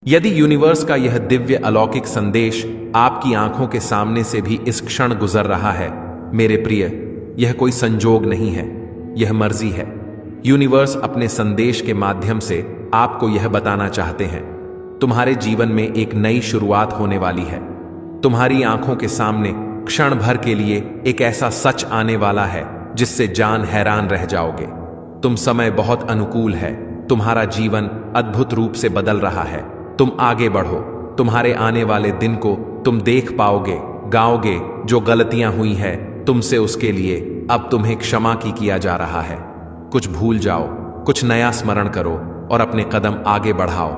यदि यूनिवर्स का यह दिव्य अलौकिक संदेश आपकी आंखों के सामने से भी इस क्षण गुजर रहा है, मेरे प्रिय, यह कोई संजोग नहीं है, यह मर्जी है। यूनिवर्स अपने संदेश के माध्यम से आपको यह बताना चाहते हैं, तुम्हारे जीवन में एक नई शुरुआत होने वाली है। तुम्हारी आंखों के सामने क्षण भर के लिए एक ऐसा सच आने वाला है जिससे जान हैरान रह जाओगे। तुम समय बहुत अनुकूल है, तुम्हारा जीवन अद्भुत रूप से बदल रहा है। तुम आगे बढ़ो, तुम्हारे आने वाले दिन को तुम देख पाओगे, गाओगे। जो गलतियां हुई है तुमसे, उसके लिए अब तुम्हें क्षमा किया जा रहा है। कुछ भूल जाओ, कुछ नया स्मरण करो और अपने कदम आगे बढ़ाओ।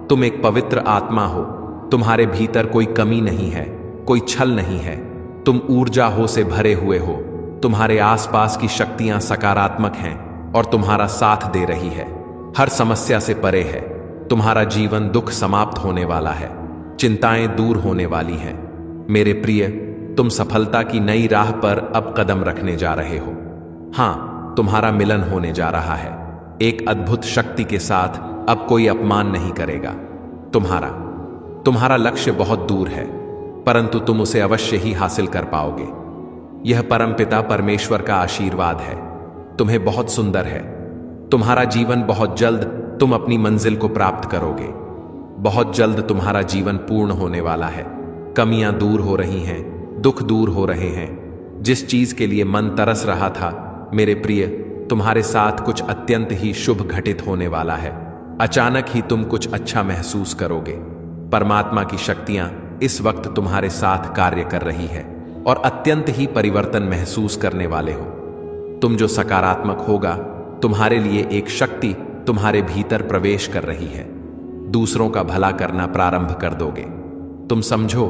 तुम एक पवित्र आत्मा हो, तुम्हारे भीतर कोई कमी नहीं है, कोई छल नहीं है। तुम ऊर्जा हो से भरे हुए हो, तुम्हारे आसपास की शक्तियां सकारात्मक हैं और तुम्हारा साथ दे रही है। हर समस्या से परे है, तुम्हारा जीवन दुख समाप्त होने वाला है, चिंताएं दूर होने वाली हैं। मेरे प्रिय, तुम सफलता की नई राह पर अब कदम रखने जा रहे हो। हां, तुम्हारा मिलन होने जा रहा है एक अद्भुत शक्ति के साथ। अब कोई अपमान नहीं करेगा। तुम्हारा लक्ष्य बहुत दूर है, परंतु तुम उसे अवश्य ही हासिल कर पाओगे। यह परमपिता परमेश्वर का आशीर्वाद है। तुम्हें बहुत सुंदर है। तुम्हारा जीवन बहुत जल्द तुम अपनी मंजिल को प्राप्त करोगे। बहुत जल्द तुम्हारा जीवन पूर्ण होने वाला है। कमियां दूर हो रही हैं, दुख दूर हो रहे हैं। जिस चीज के लिए मन तरस रहा था, मेरे प्रिय, तुम्हारे साथ कुछ अत्यंत ही शुभ घटित होने वाला है। अचानक ही तुम कुछ अच्छा महसूस करोगे। परमात्मा की शक्तियां इस वक्त तुम्हारे साथ कार्य कर रही है और अत्यंत ही परिवर्तन महसूस करने वाले हो। तुम जो सकारात्मक होगा, तुम्हारे लिए एक शक्ति तुम्हारे भीतर प्रवेश कर रही है। दूसरों का भला करना प्रारंभ कर दोगे। तुम समझो,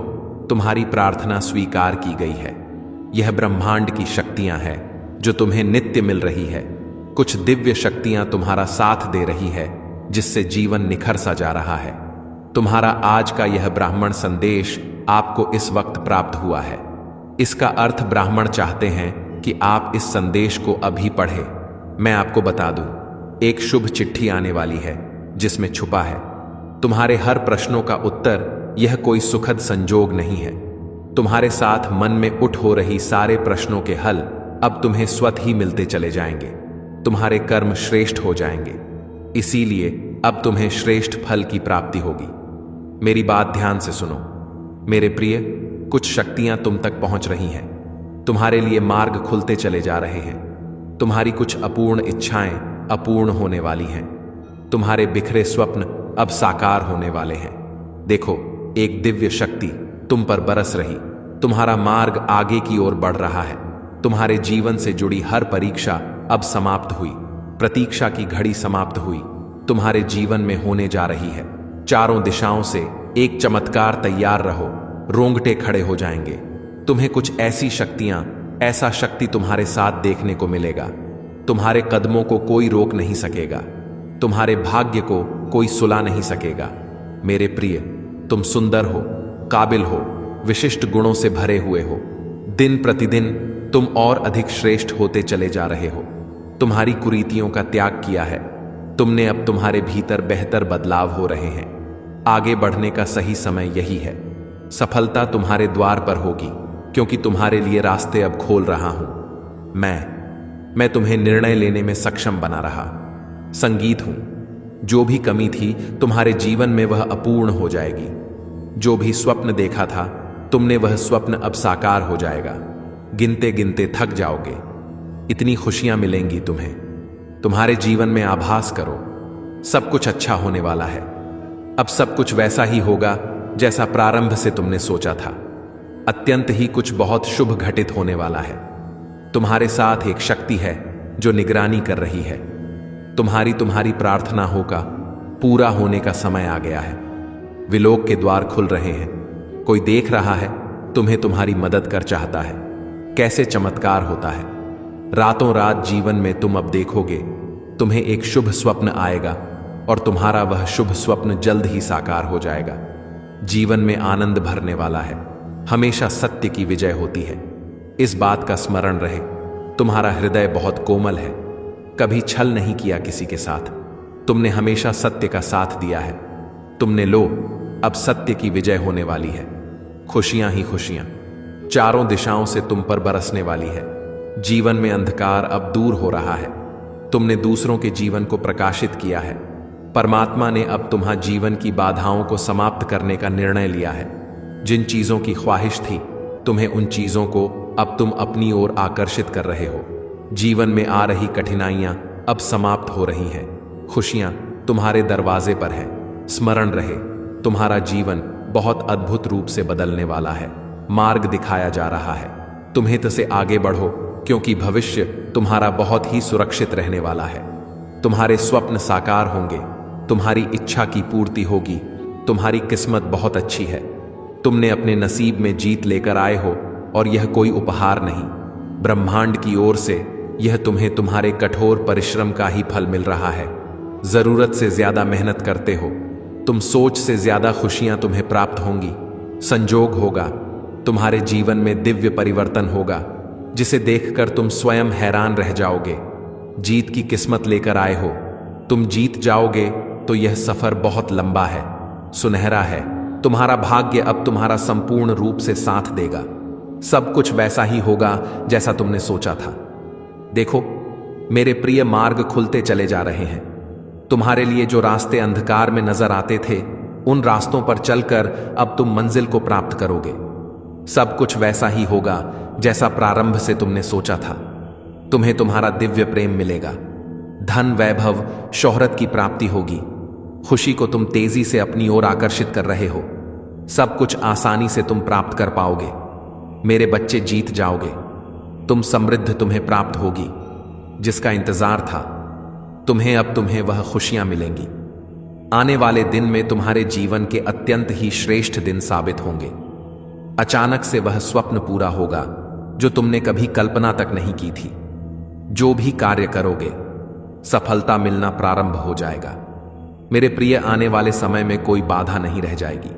तुम्हारी प्रार्थना स्वीकार की गई है। यह ब्रह्मांड की शक्तियां हैं जो तुम्हें नित्य मिल रही है। कुछ दिव्य शक्तियां तुम्हारा साथ दे रही है, जिससे जीवन निखर सा जा रहा है। तुम्हारा आज का यह ब्राह्मण संदेश आपको इस वक्त प्राप्त हुआ है। इसका अर्थ ब्राह्मण चाहते हैं कि आप इस संदेश को अभी पढ़ें। मैं आपको बता दूं, एक शुभ चिट्ठी आने वाली है जिसमें छुपा है तुम्हारे हर प्रश्नों का उत्तर। यह कोई सुखद संजोग नहीं है। तुम्हारे साथ मन में उठ हो रही सारे प्रश्नों के हल अब तुम्हें स्वतः ही मिलते चले जाएंगे। तुम्हारे कर्म श्रेष्ठ हो जाएंगे, इसीलिए अब तुम्हें श्रेष्ठ फल की प्राप्ति होगी। मेरी बात ध्यान से सुनो मेरे प्रिय। कुछ शक्तियां तुम तक पहुंच रही हैं। तुम्हारे लिए मार्ग खुलते चले जा रहे हैं। तुम्हारी कुछ अपूर्ण इच्छाएं अपूर्ण होने वाली हैं। तुम्हारे बिखरे स्वप्न अब साकार होने वाले हैं। देखो, एक दिव्य शक्ति तुम पर बरस रही। तुम्हारा मार्ग आगे की ओर बढ़ रहा है। तुम्हारे जीवन से जुड़ी हर परीक्षा अब समाप्त हुई। प्रतीक्षा की घड़ी समाप्त हुई। तुम्हारे जीवन में होने जा रही है। चारों दिशाओं से एक चमत्कार। तैयार रहो, रोंगटे खड़े हो जाएंगे। तुम्हें कुछ ऐसी शक्तियां, ऐसा शक्ति तुम्हारे साथ देखने को मिलेगा। तुम्हारे कदमों को कोई रोक नहीं सकेगा। तुम्हारे भाग्य को कोई सुला नहीं सकेगा। मेरे प्रिय, तुम सुंदर हो, काबिल हो, विशिष्ट गुणों से भरे हुए हो। दिन प्रतिदिन तुम और अधिक श्रेष्ठ होते चले जा रहे हो। तुम्हारी कुरीतियों का त्याग किया है तुमने। अब तुम्हारे भीतर बेहतर बदलाव हो रहे हैं। आगे बढ़ने का सही समय यही है। सफलता तुम्हारे द्वार पर होगी, क्योंकि तुम्हारे लिए रास्ते अब खोल रहा हूं। मैं तुम्हें निर्णय लेने में सक्षम बना रहा संगीत हूं। जो भी कमी थी तुम्हारे जीवन में, वह अपूर्ण हो जाएगी। जो भी स्वप्न देखा था तुमने, वह स्वप्न अब साकार हो जाएगा। गिनते गिनते थक जाओगे। इतनी खुशियां मिलेंगी तुम्हें। तुम्हारे जीवन में आभास करो, सब कुछ अच्छा होने वाला है। अब सब कुछ वैसा ही होगा जैसा प्रारंभ से तुमने सोचा था। अत्यंत ही कुछ बहुत शुभ घटित होने वाला है। तुम्हारे साथ एक शक्ति है जो निगरानी कर रही है। तुम्हारी प्रार्थनाओं का पूरा होने का समय आ गया है। विलोक के द्वार खुल रहे हैं। कोई देख रहा है, तुम्हें तुम्हारी मदद कर चाहता है। कैसे चमत्कार होता है। रातों रात जीवन में तुम अब देखोगे, तुम्हें एक शुभ स्वप्न आएगा और तुम्हारा वह शुभ स्वप्न जल्द ही साकार हो जाएगा। जीवन में आनंद भरने वाला है। हमेशा सत्य की विजय होती है। इस बात का स्मरण रहे, तुम्हारा हृदय बहुत कोमल है। कभी छल नहीं किया किसी के साथ। तुमने हमेशा सत्य का साथ दिया है। तुमने लो, अब सत्य की विजय होने वाली है। खुशियां ही खुशियां चारों दिशाओं से तुम पर बरसने वाली है। जीवन में अंधकार अब दूर हो रहा है। तुमने दूसरों के जीवन को प्रकाशित किया है। परमात्मा ने अब तुम्हारे जीवन की बाधाओं को समाप्त करने का निर्णय लिया है। जिन चीजों की ख्वाहिश थी, तुम्हें उन चीजों को अब तुम अपनी ओर आकर्षित कर रहे हो। जीवन में आ रही कठिनाइयां अब समाप्त हो रही हैं। खुशियां तुम्हारे दरवाजे पर है। स्मरण रहे, तुम्हारा जीवन बहुत अद्भुत रूप से बदलने वाला है। मार्ग दिखाया जा रहा है। तुम्हें तो से आगे बढ़ो, क्योंकि भविष्य तुम्हारा बहुत ही सुरक्षित रहने वाला है। तुम्हारे स्वप्न साकार होंगे। तुम्हारी इच्छा की पूर्ति होगी। तुम्हारी किस्मत बहुत अच्छी है। तुमने अपने नसीब में जीत लेकर आए हो, और यह कोई उपहार नहीं, ब्रह्मांड की ओर से यह तुम्हें तुम्हारे कठोर परिश्रम का ही फल मिल रहा है। जरूरत से ज्यादा मेहनत करते हो, तुम सोच से ज्यादा खुशियां तुम्हें प्राप्त होंगी। संजोग होगा, तुम्हारे जीवन में दिव्य परिवर्तन होगा, जिसे देखकर तुम स्वयं हैरान रह जाओगे। जीत की किस्मत लेकर आए हो, तुम जीत जाओगे तो यह सफर बहुत लंबा है, सुनहरा है। तुम्हारा भाग्य अब तुम्हारा संपूर्ण रूप से साथ देगा। सब कुछ वैसा ही होगा जैसा तुमने सोचा था। देखो, मेरे प्रिय, मार्ग खुलते चले जा रहे हैं। तुम्हारे लिए जो रास्ते अंधकार में नजर आते थे, उन रास्तों पर चलकर अब तुम मंजिल को प्राप्त करोगे। सब कुछ वैसा ही होगा जैसा प्रारंभ से तुमने सोचा था। तुम्हें तुम्हारा दिव्य प्रेम मिलेगा। धन, वैभव, शोहरत की प्राप्ति होगी। खुशी को तुम तेजी से अपनी ओर आकर्षित कर रहे हो। सब कुछ आसानी से तुम प्राप्त कर पाओगे। मेरे बच्चे, जीत जाओगे। तुम समृद्ध तुम्हें प्राप्त होगी, जिसका इंतजार था। तुम्हें वह खुशियां मिलेंगी। आने वाले दिन में तुम्हारे जीवन के अत्यंत ही श्रेष्ठ दिन साबित होंगे। अचानक से वह स्वप्न पूरा होगा जो तुमने कभी कल्पना तक नहीं की थी। जो भी कार्य करोगे, सफलता मिलना प्रारंभ हो जाएगा। मेरे प्रिय, आने वाले समय में कोई बाधा नहीं रह जाएगी।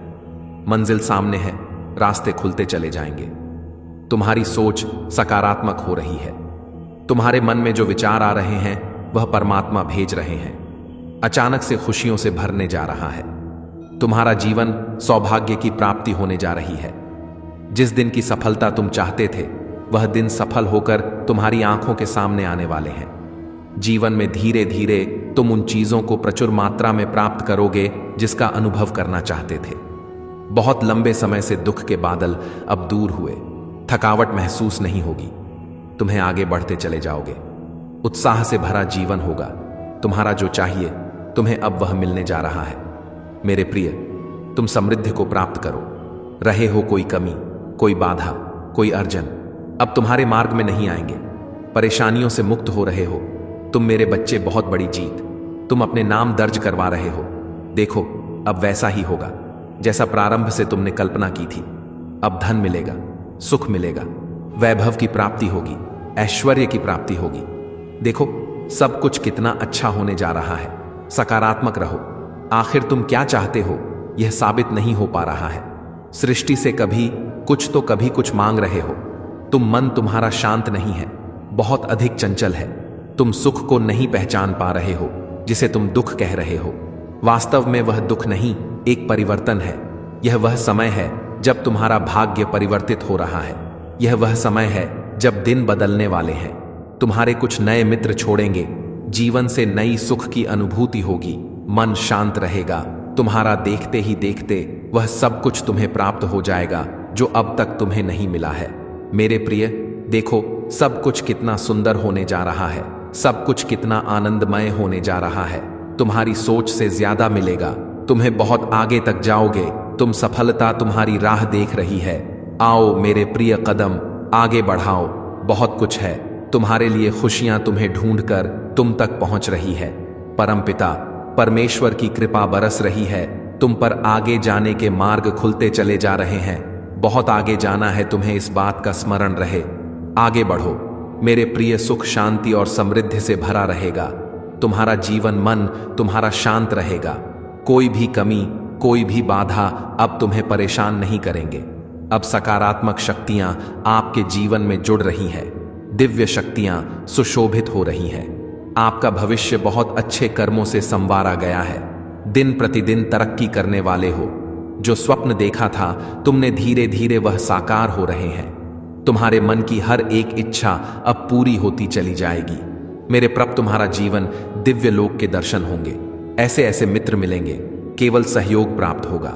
मंजिल सामने है, रास्ते खुलते चले जाएंगे। तुम्हारी सोच सकारात्मक हो रही है। तुम्हारे मन में जो विचार आ रहे हैं, वह परमात्मा भेज रहे हैं। अचानक से खुशियों से भरने जा रहा है। तुम्हारा जीवन सौभाग्य की प्राप्ति होने जा रही है। जिस दिन की सफलता तुम चाहते थे, वह दिन सफल होकर तुम्हारी आंखों के सामने आने वाले हैं। जीवन में धीरे धीरे तुम उन चीजों को प्रचुर मात्रा में प्राप्त करोगे जिसका अनुभव करना चाहते थे। बहुत लंबे समय से दुख के बादल अब दूर हुए। थकावट महसूस नहीं होगी। तुम्हें आगे बढ़ते चले जाओगे। उत्साह से भरा जीवन होगा। तुम्हारा जो चाहिए, तुम्हें अब वह मिलने जा रहा है। मेरे प्रिय, तुम समृद्धि को प्राप्त करो। रहे हो कोई कमी, कोई बाधा, कोई अर्जन, अब तुम्हारे मार्ग में नहीं आएंगे। परेशानियों से मुक्त हो रहे हो। तुम मेरे बच्चे, बहुत बड़ी जीत। तुम अपने नाम दर्ज करवा रहे हो। देखो, अब वैसा ही होगा जैसा प्रारंभ से तुमने कल्पना की थी। अब धन मिलेगा, सुख मिलेगा, वैभव की प्राप्ति होगी, ऐश्वर्य की प्राप्ति होगी। देखो, सब कुछ कितना अच्छा होने जा रहा है। सकारात्मक रहो। आखिर तुम क्या चाहते हो, यह साबित नहीं हो पा रहा है। सृष्टि से कभी कुछ तो कभी कुछ मांग रहे हो। मन तुम्हारा शांत नहीं है, बहुत अधिक चंचल है। तुम सुख को नहीं पहचान पा रहे हो, जिसे तुम दुख कह रहे हो। वास्तव में वह दुख नहीं, एक परिवर्तन है। यह वह समय है जब तुम्हारा भाग्य परिवर्तित हो रहा है। यह वह समय है जब दिन बदलने वाले हैं। तुम्हारे कुछ नए मित्र छोड़ेंगे। जीवन से नई सुख की अनुभूति होगी। मन शांत रहेगा। तुम्हारा देखते ही देखते वह सब कुछ तुम्हें प्राप्त हो जाएगा जो अब तक तुम्हें नहीं मिला है। मेरे प्रिय, देखो, सब कुछ कितना सुंदर होने जा रहा है। सब कुछ कितना आनंदमय होने जा रहा है। तुम्हारी सोच से ज्यादा मिलेगा। तुम्हें बहुत आगे तक जाओगे। तुम सफलता तुम्हारी राह देख रही है। आओ मेरे प्रिय, कदम आगे बढ़ाओ। बहुत कुछ है तुम्हारे लिए। खुशियां तुम्हें ढूंढकर तुम तक पहुंच रही है। परमपिता परमेश्वर की कृपा बरस रही है। तुम पर आगे जाने के मार्ग खुलते चले जा रहे हैं। बहुत आगे जाना है तुम्हें, इस बात का स्मरण रहे। आगे बढ़ो मेरे प्रिय। सुख, शांति और समृद्धि से भरा रहेगा। तुम्हारा जीवन, मन तुम्हारा शांत रहेगा। कोई भी कमी, कोई भी बाधा अब तुम्हें परेशान नहीं करेंगे। अब सकारात्मक शक्तियां आपके जीवन में जुड़ रही है। दिव्य शक्तियां सुशोभित हो रही हैं। आपका भविष्य बहुत अच्छे कर्मों से संवारा गया है। दिन प्रतिदिन तरक्की करने वाले हो। जो स्वप्न देखा था तुमने, धीरे धीरे वह साकार हो रहे हैं। तुम्हारे मन की हर एक इच्छा अब पूरी होती चली जाएगी। मेरे प्रभु, तुम्हारा जीवन दिव्य लोक के दर्शन होंगे। ऐसे ऐसे मित्र मिलेंगे, केवल सहयोग प्राप्त होगा।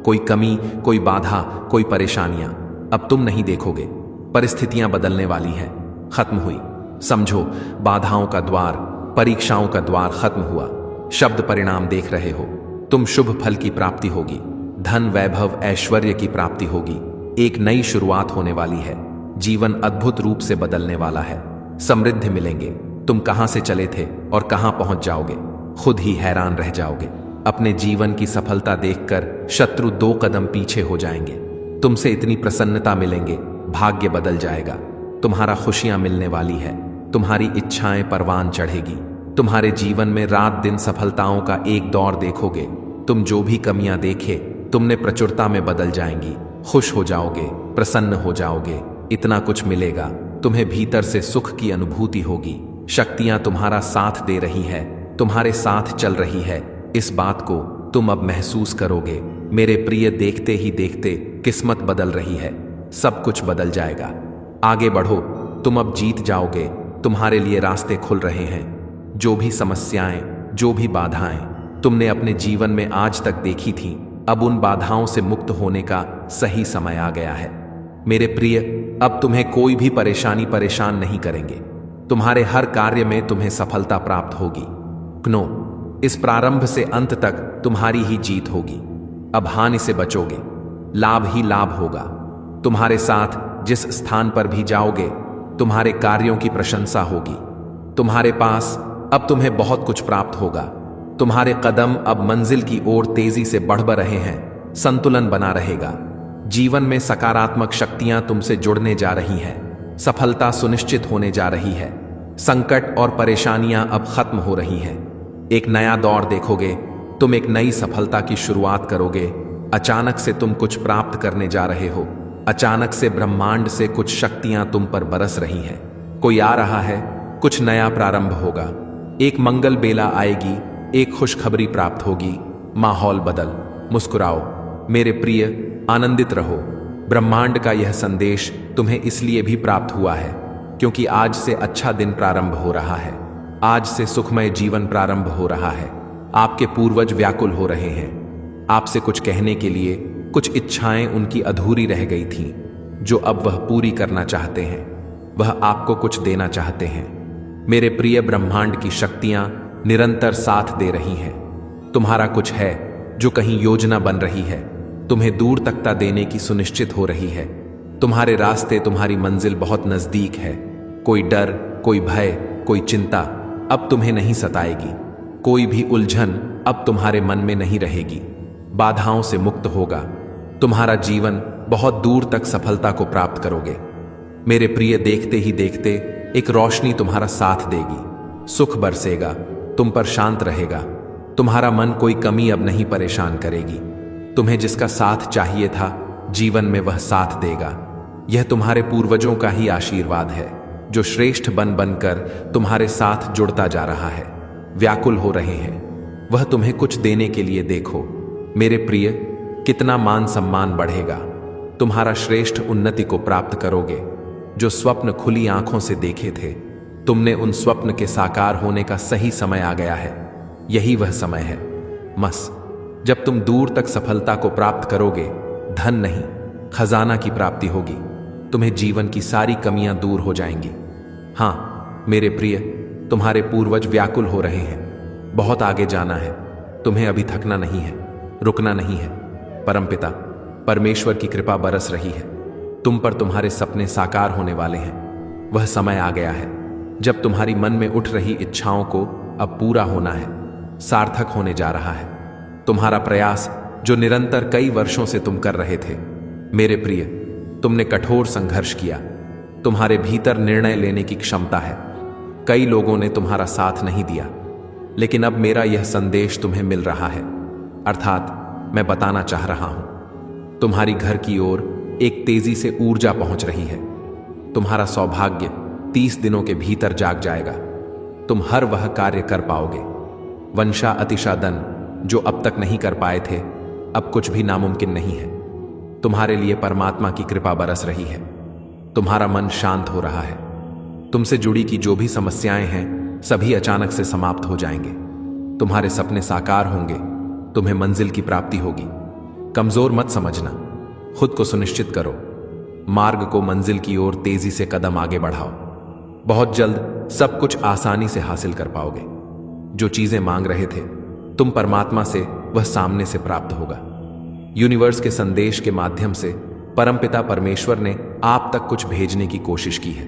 कोई कमी, कोई बाधा, कोई परेशानियां अब तुम नहीं देखोगे। परिस्थितियां बदलने वाली हैं, खत्म हुई। समझो, बाधाओं का द्वार, परीक्षाओं का द्वार खत्म हुआ। शब्द परिणाम देख रहे हो। तुम शुभ फल की प्राप्ति होगी, धन, वैभव, ऐश्वर्य की प्राप्ति होगी। एक नई शुरुआत होने वाली है। जीवन अद्भुत रूप से बदलने वाला है। समृद्धि मिलेंगे। तुम कहां से चले थे और कहां पहुंच जाओगे, खुद ही हैरान रह जाओगे। अपने जीवन की सफलता देखकर शत्रु 2 कदम पीछे हो जाएंगे। तुमसे इतनी प्रसन्नता मिलेंगे, भाग्य बदल जाएगा। तुम्हारा खुशियां मिलने वाली है। तुम्हारी इच्छाएं परवान चढ़ेगी। तुम्हारे जीवन में रात दिन सफलताओं का एक दौर देखोगे। तुम जो भी कमियां देखे, तुमने प्रचुरता में बदल जाएंगी। खुश हो जाओगे, प्रसन्न हो जाओगे। इतना कुछ मिलेगा, तुम्हें भीतर से सुख की अनुभूति होगी। शक्तियां तुम्हारा साथ दे रही है, तुम्हारे साथ चल रही है। इस बात को तुम अब महसूस करोगे। मेरे प्रिय, देखते ही देखते किस्मत बदल रही है। सब कुछ बदल जाएगा। आगे बढ़ो, तुम अब जीत जाओगे। तुम्हारे लिए रास्ते खुल रहे हैं। जो भी समस्याएं, जो भी बाधाएं तुमने अपने जीवन में आज तक देखी थी, अब उन बाधाओं से मुक्त होने का सही समय आ गया है। मेरे प्रिय, अब तुम्हें कोई भी परेशानी परेशान नहीं करेंगे। तुम्हारे हर कार्य में तुम्हें सफलता प्राप्त होगी। क्नो, इस प्रारंभ से अंत तक तुम्हारी ही जीत होगी। अब हानि से बचोगे, लाभ ही लाभ होगा। तुम्हारे साथ जिस स्थान पर भी जाओगे, तुम्हारे कार्यों की प्रशंसा होगी। तुम्हारे पास अब तुम्हें बहुत कुछ प्राप्त होगा। तुम्हारे कदम अब मंजिल की ओर तेजी से बढ़ रहे हैं। संतुलन बना रहेगा। जीवन में सकारात्मक शक्तियां तुमसे जुड़ने जा रही हैं। सफलता सुनिश्चित होने जा रही है। संकट और परेशानियां अब खत्म हो रही हैं। एक नया दौर देखोगे। तुम एक नई सफलता की शुरुआत करोगे। अचानक से तुम कुछ प्राप्त करने जा रहे हो। अचानक से ब्रह्मांड से कुछ शक्तियां तुम पर बरस रही हैं। कोई आ रहा है, कुछ नया प्रारंभ होगा। एक मंगल बेला आएगी, एक खुशखबरी प्राप्त होगी। माहौल बदल, मुस्कुराओ। मेरे प्रिय, आनंदित रहो। ब्रह्मांड का यह संदेश तुम्हें इसलिए भी प्राप्त हुआ है क्योंकि आज से अच्छा दिन प्रारंभ हो रहा है। आज से सुखमय जीवन प्रारंभ हो रहा है। आपके पूर्वज व्याकुल हो रहे हैं। आपसे कुछ कहने के लिए। कुछ इच्छाएं उनकी अधूरी रह गई थीं, जो अब वह पूरी करना चाहते हैं। वह आपको कुछ देना चाहते हैं। मेरे प्रिय, ब्रह्मांड की शक्तियां निरंतर साथ दे रही हैं। तुम्हारा कुछ है जो कहीं योजना बन रही है, तुम्हें दूर तकता देने की सुनिश्चित हो रही है। तुम्हारे रास्ते, तुम्हारी मंजिल बहुत नजदीक है। कोई डर, कोई भय, कोई चिंता अब तुम्हें नहीं सताएगी। कोई भी उलझन अब तुम्हारे मन में नहीं रहेगी। बाधाओं से मुक्त होगा। तुम्हारा जीवन बहुत दूर तक सफलता को प्राप्त करोगे। मेरे प्रिय, देखते ही देखते एक रोशनी तुम्हारा साथ देगी। सुख बरसेगा, तुम पर शांत रहेगा। तुम्हारा मन कोई कमी अब नहीं परेशान करेगी। तुम्हें जिसका साथ चाहिए था, जीवन में वह साथ देगा। यह तुम्हारे पूर्वजों का ही आशीर्वाद है, जो श्रेष्ठ बन बनकर तुम्हारे साथ जुड़ता जा रहा है। व्याकुल हो रहे हैं, वह तुम्हें कुछ देने के लिए। देखो मेरे प्रिय, कितना मान सम्मान बढ़ेगा। तुम्हारा श्रेष्ठ उन्नति को प्राप्त करोगे। जो स्वप्न खुली आंखों से देखे थे, तुमने उन स्वप्न के साकार होने का सही समय आ गया है। यही वह समय है। जब तुम दूर तक सफलता को प्राप्त करोगे, धन नहीं, खजाना की प्राप्ति होगी। तुम्हें जीवन की सारी कमियां दूर हो जाएंगी। हाँ मेरे प्रिय, तुम्हारे पूर्वज व्याकुल हो रहे हैं। बहुत आगे जाना है। तुम्हें अभी थकना नहीं है, रुकना नहीं है। परमपिता परमेश्वर की कृपा बरस रही है। तुम पर तुम्हारे सपने साकार होने वाले हैं। वह समय आ गया है जब तुम्हारी मन में उठ रही इच्छाओं को अब पूरा होना है, सार्थक होने जा रहा है। तुम्हारा प्रयास जो निरंतर कई वर्षों से तुम कर रहे थे, मेरे प्रिय, तुमने कठोर संघर्ष किया। तुम्हारे भीतर निर्णय लेने की क्षमता है। कई लोगों ने तुम्हारा साथ नहीं दिया, लेकिन अब मेरा यह संदेश तुम्हें मिल रहा है, अर्थात मैं बताना चाह रहा हूं। तुम्हारी घर की ओर एक तेजी से ऊर्जा पहुंच रही है। तुम्हारा सौभाग्य 30 दिनों के भीतर जाग जाएगा। तुम हर वह कार्य कर पाओगे। वंशा अतिशादन, जो अब तक नहीं कर पाए थे, अब कुछ भी नामुमकिन नहीं है। तुम्हारे लिए परमात्मा की कृपा बरस रही है। तुम्हारा मन शांत हो रहा है। तुमसे जुड़ी की जो भी समस्याएं हैं, सभी अचानक से समाप्त हो जाएंगे। तुम्हारे सपने साकार होंगे। तुम्हें मंजिल की प्राप्ति होगी। कमजोर मत समझना, खुद को सुनिश्चित करो। मार्ग को मंजिल की ओर तेजी से कदम आगे बढ़ाओ। बहुत जल्द सब कुछ आसानी से हासिल कर पाओगे। जो चीजें मांग रहे थे तुम परमात्मा से, वह सामने से प्राप्त होगा। यूनिवर्स के संदेश के माध्यम से परमपिता परमेश्वर ने आप तक कुछ भेजने की कोशिश की है।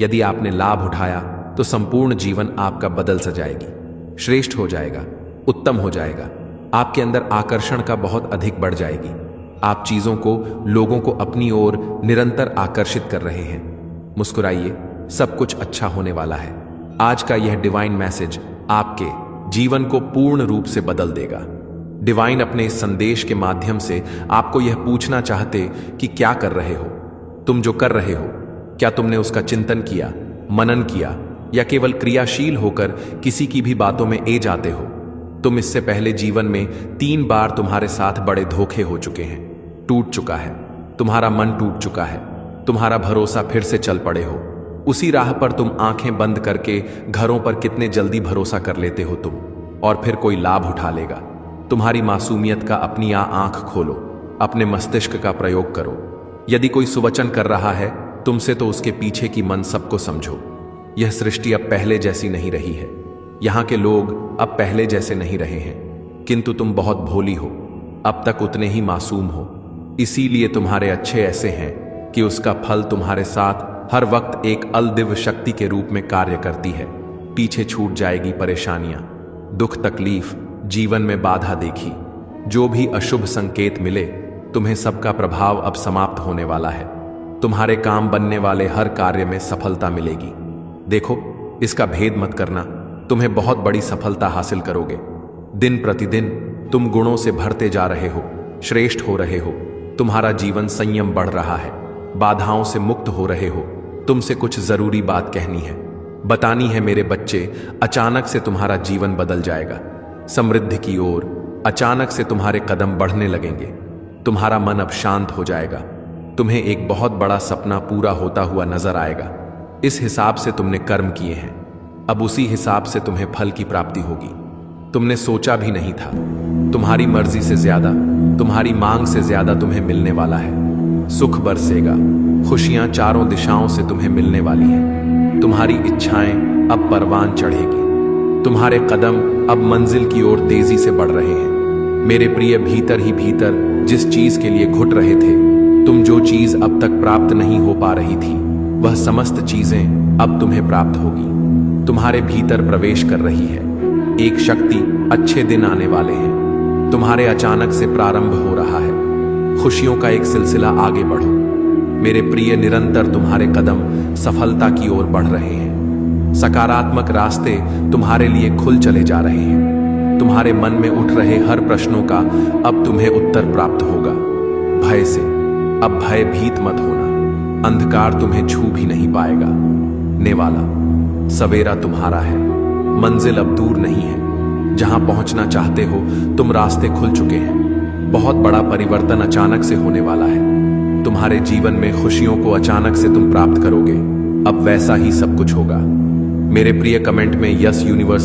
यदि आपने लाभ उठाया तो संपूर्ण जीवन आपका बदल सा जाएगी, श्रेष्ठ हो जाएगा, उत्तम हो जाएगा। आपके अंदर आकर्षण का बहुत अधिक बढ़ जाएगी। आप चीजों को, लोगों को अपनी ओर निरंतर आकर्षित कर रहे हैं। मुस्कुराइए, सब कुछ अच्छा होने वाला है। आज का यह डिवाइन मैसेज आपके जीवन को पूर्ण रूप से बदल देगा। डिवाइन अपने इस संदेश के माध्यम से आपको यह पूछना चाहते कि क्या कर रहे हो। तुम जो कर रहे हो, क्या तुमने उसका चिंतन किया, मनन किया, या केवल क्रियाशील होकर किसी की भी बातों में ए जाते हो? तुम इससे पहले जीवन में 3 बार तुम्हारे साथ बड़े धोखे हो चुके हैं। टूट चुका है, तुम्हारा मन टूट चुका है, तुम्हारा भरोसा फिर से चल पड़े हो। उसी राह पर तुम आंखें बंद करके घरों पर कितने जल्दी भरोसा कर लेते हो तुम, और फिर कोई लाभ उठा लेगा। तुम्हारी मासूमियत का अपनी आंख खोलो, अपने मस्तिष्क का प्रयोग करो। यदि कोई सुवचन कर रहा है तुमसे, तो उसके पीछे की मन सबको समझो। यह सृष्टि अब पहले जैसी नहीं रही है। यहाँ के लोग अब पहले जैसे नहीं रहे हैं, किंतु तुम बहुत भोली हो, अब तक उतने ही मासूम हो। इसीलिए तुम्हारे अच्छे ऐसे हैं कि उसका फल तुम्हारे साथ हर वक्त एक अलदिव्य शक्ति के रूप में कार्य करती है। पीछे छूट जाएगी परेशानियां, दुख, तकलीफ, जीवन में बाधा देखी, जो भी अशुभ संकेत मिले, तुम्हें सबका प्रभाव अब समाप्त होने वाला है। तुम्हारे काम बनने वाले हर कार्य में सफलता मिलेगी। देखो, इसका भेद मत करना, तुम्हें बहुत बड़ी सफलता हासिल करोगे। दिन प्रतिदिन तुम गुणों से भरते जा रहे हो, श्रेष्ठ हो रहे हो। तुम्हारा जीवन संयम बढ़ रहा है, बाधाओं से मुक्त हो रहे हो। तुमसे कुछ जरूरी बात कहनी है, बतानी है मेरे बच्चे। अचानक से तुम्हारा जीवन बदल जाएगा। समृद्धि की ओर अचानक से तुम्हारे कदम बढ़ने लगेंगे। तुम्हारा मन अब शांत हो जाएगा। तुम्हें एक बहुत बड़ा सपना पूरा होता हुआ नजर आएगा। इस हिसाब से तुमने कर्म किए हैं, अब उसी हिसाब से तुम्हें फल की प्राप्ति होगी। तुमने सोचा भी नहीं था, तुम्हारी मर्जी से ज्यादा, तुम्हारी मांग से ज्यादा तुम्हें मिलने वाला है। सुख बरसेगा, खुशियां चारों दिशाओं से तुम्हें मिलने वाली हैं। तुम्हारी इच्छाएं अब परवान चढ़ेगी। तुम्हारे कदम अब मंजिल की ओर तेजी से बढ़ रहे हैं। मेरे प्रिय, भीतर ही भीतर जिस चीज के लिए घुट रहे थे, तुम जो चीज अब तक प्राप्त नहीं हो पा रही थी, वह समस्त चीजें अब तुम्हें प्राप्त होगी। तुम्हारे भीतर प्रवेश कर रही है एक शक्ति। अच्छे दिन आने वाले हैं। तुम्हारे अचानक से प्रारंभ हो रहा है। खुशियों का एक सिलसिला, आगे बढ़ो मेरे प्रिय। निरंतर तुम्हारे कदम सफलता की ओर बढ़ रहे हैं। सकारात्मक रास्ते तुम्हारे लिए खुल चले जा रहे हैं। तुम्हारे मन में उठ रहे हर प्रश्नों का अब तुम्हें उत्तर प्राप्त होगा। भय से अब भयभीत मत होना। अंधकार तुम्हें छू भी नहीं पाएगा। नेवाला, सवेरा तुम्हारा है। मंजिल अब दूर नहीं है। जहां पहुंचना चाहते हो तुम, रास्ते खुल चुके हैं। बहुत बड़ा परिवर्तन अचानक से होने वाला है। तुम्हारे जीवन में खुशियों को अचानक से तुम प्राप्त करोगे। अब वैसा ही सब कुछ होगा। मेरे प्रिय, कमेंट में यस यूनिवर्स